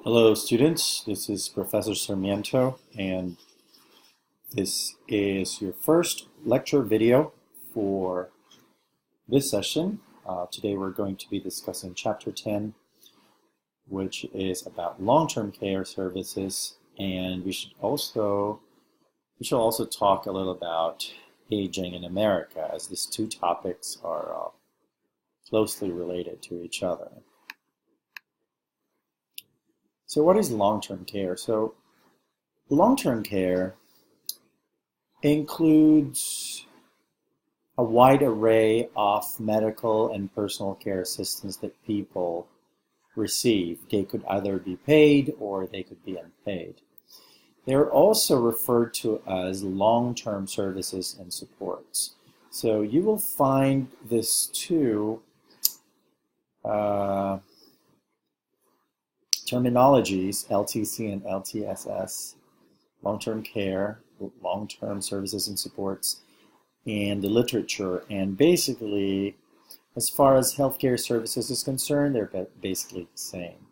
Hello students, this is Professor Sarmiento and this is your first lecture video for this session. Today we're going to be discussing Chapter 10, which is about long-term care services, and we should also talk a little about aging in America, as these two topics are closely related to each other. So what is long-term care? So long-term care includes a wide array of medical and personal care assistance that people receive. They could either be paid or they could be unpaid. They're also referred to as long-term services and supports. So you will find this two terminologies, LTC and LTSS, long-term care, long-term services and supports, in the literature. And basically, as far as healthcare services is concerned, they're basically the same.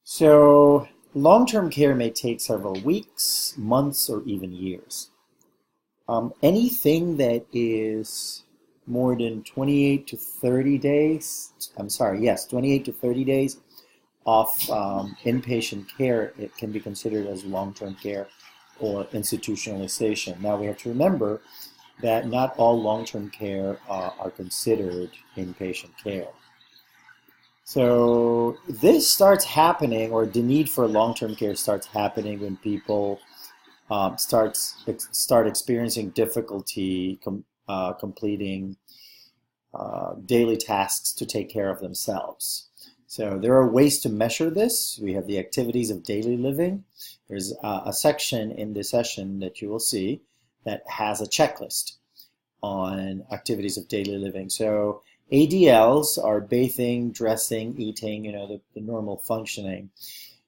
So long-term care may take several weeks, months, or even years. Anything that is more than 28 to 30 days, 28 to 30 days of inpatient care, it can be considered as long-term care or institutionalization. Now we have to remember that not all long-term care are considered inpatient care. So this starts happening, or the need for long-term care starts happening when people start experiencing difficulty completing daily tasks to take care of themselves. So there are ways to measure this. We have the activities of daily living. There's a section in this session that you will see that has a checklist on activities of daily living. So ADLs are bathing, dressing, eating, the normal functioning.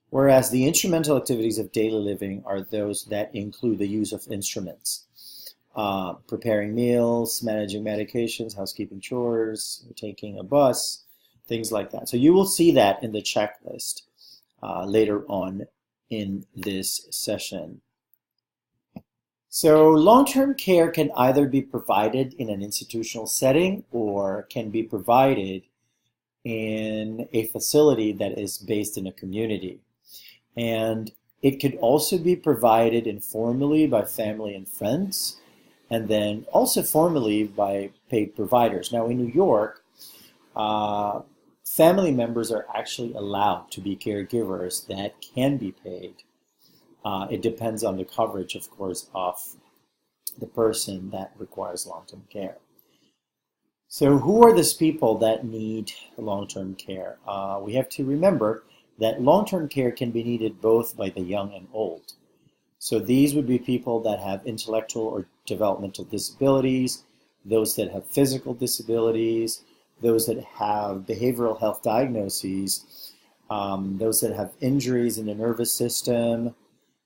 Whereas the instrumental activities of daily living are those that include the use of instruments. Preparing meals, managing medications, housekeeping chores, taking a bus, things like that. So you will see that in the checklist later on in this session. So long-term care can either be provided in an institutional setting or can be provided in a facility that is based in a community. And it could also be provided informally by family and friends, and then also formally by paid providers. Now in New York, family members are actually allowed to be caregivers that can be paid. It depends on the coverage, of course, of the person that requires long-term care. So who are these people that need long-term care? We have to remember that long-term care can be needed both by the young and old. So these would be people that have intellectual or developmental disabilities, those that have physical disabilities, those that have behavioral health diagnoses, those that have injuries in the nervous system,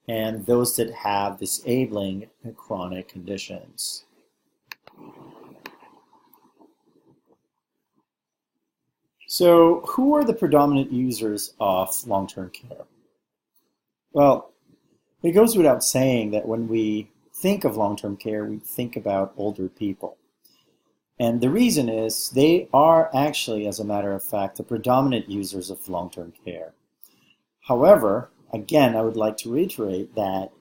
and those that have disabling and chronic conditions. So who are the predominant users of long-term care? Well, it goes without saying that when we think of long-term care, we think about older people. And the reason is they are actually, as a matter of fact, the predominant users of long-term care. However, again, I would like to reiterate that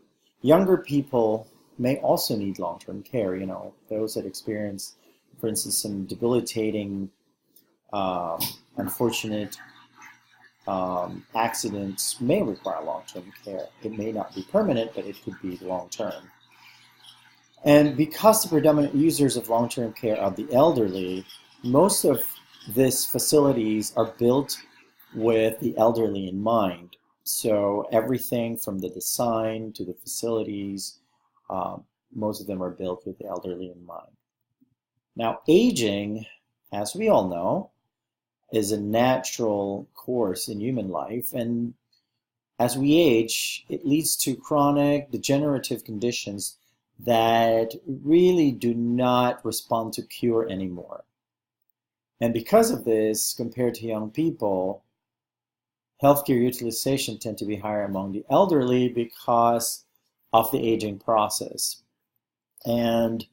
younger people may also need long-term care. Those that experience, for instance, some debilitating, unfortunate accidents may require long-term care. It may not be permanent, but it could be long-term. And because the predominant users of long-term care are the elderly, most of these facilities are built with the elderly in mind. So everything from the design to the facilities, most of them are built with the elderly in mind. Now, aging, as we all know, is a natural course in human life, and as we age, it leads to chronic degenerative conditions that really do not respond to cure anymore. And because of this, compared to young people, healthcare utilization tend to be higher among the elderly because of the aging process. And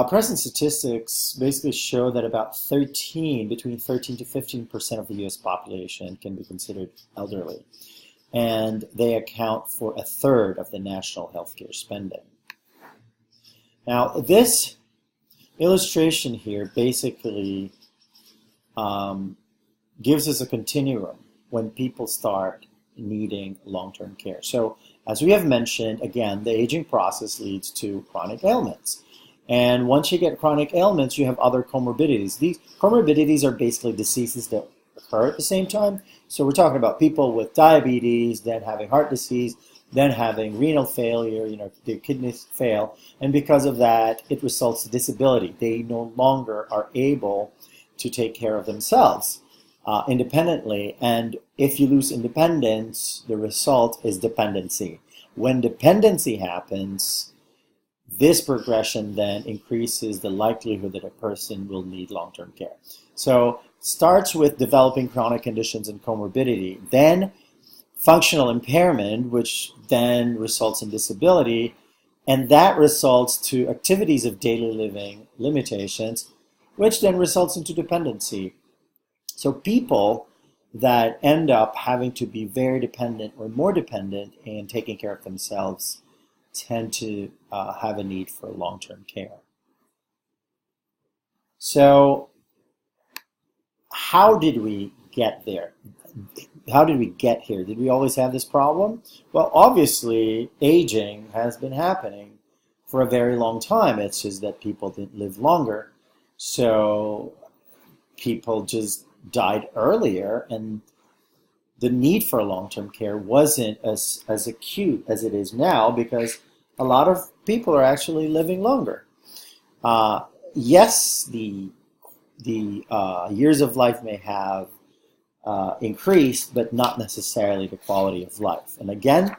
present statistics basically show that about between 13 to 15% of the US population can be considered elderly. And they account for a third of the national healthcare spending. Now, this illustration here basically gives us a continuum when people start needing long-term care. So, as we have mentioned, again, the aging process leads to chronic ailments. And once you get chronic ailments, you have other comorbidities. These comorbidities are basically diseases that occur at the same time. So we're talking about people with diabetes, then having heart disease, then having renal failure, their kidneys fail. And because of that, it results in disability. They no longer are able to take care of themselves independently. And if you lose independence, the result is dependency. When dependency happens, this progression then increases the likelihood that a person will need long-term care. So it starts with developing chronic conditions and comorbidity, then functional impairment, which then results in disability, and that results to activities of daily living limitations, which then results into dependency. So people that end up having to be very dependent or more dependent in taking care of themselves tend to have a need for long-term care. So how did we get there? How did we get here? Did we always have this problem? Well, obviously, aging has been happening for a very long time. It's just that people didn't live longer. So people just died earlier, and the need for long-term care wasn't as acute as it is now because a lot of people are actually living longer. Yes, the years of life may have increased, but not necessarily the quality of life. And again,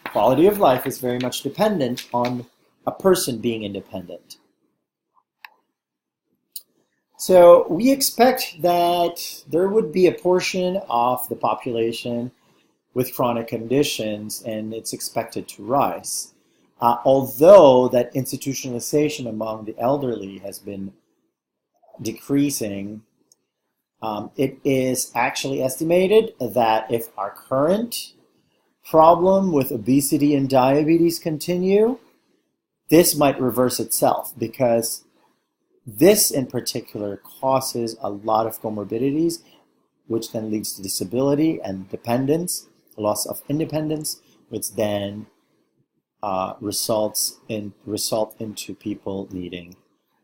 quality of life is very much dependent on a person being independent. So we expect that there would be a portion of the population with chronic conditions, and it's expected to rise. Although that institutionalization among the elderly has been decreasing, it is actually estimated that if our current problem with obesity and diabetes continue, this might reverse itself, because this in particular causes a lot of comorbidities, which then leads to disability and dependence, loss of independence, which then result into people needing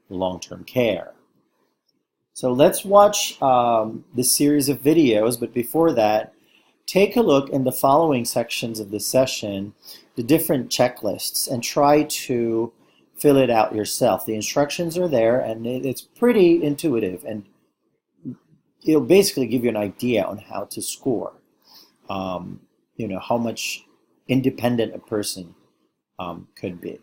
long-term care. So let's watch this series of videos, but before that, take a look in the following sections of the session, the different checklists, and try to fill it out yourself. The instructions are there, and it's pretty intuitive, and it'll basically give you an idea on how to score, how much independent a person could be.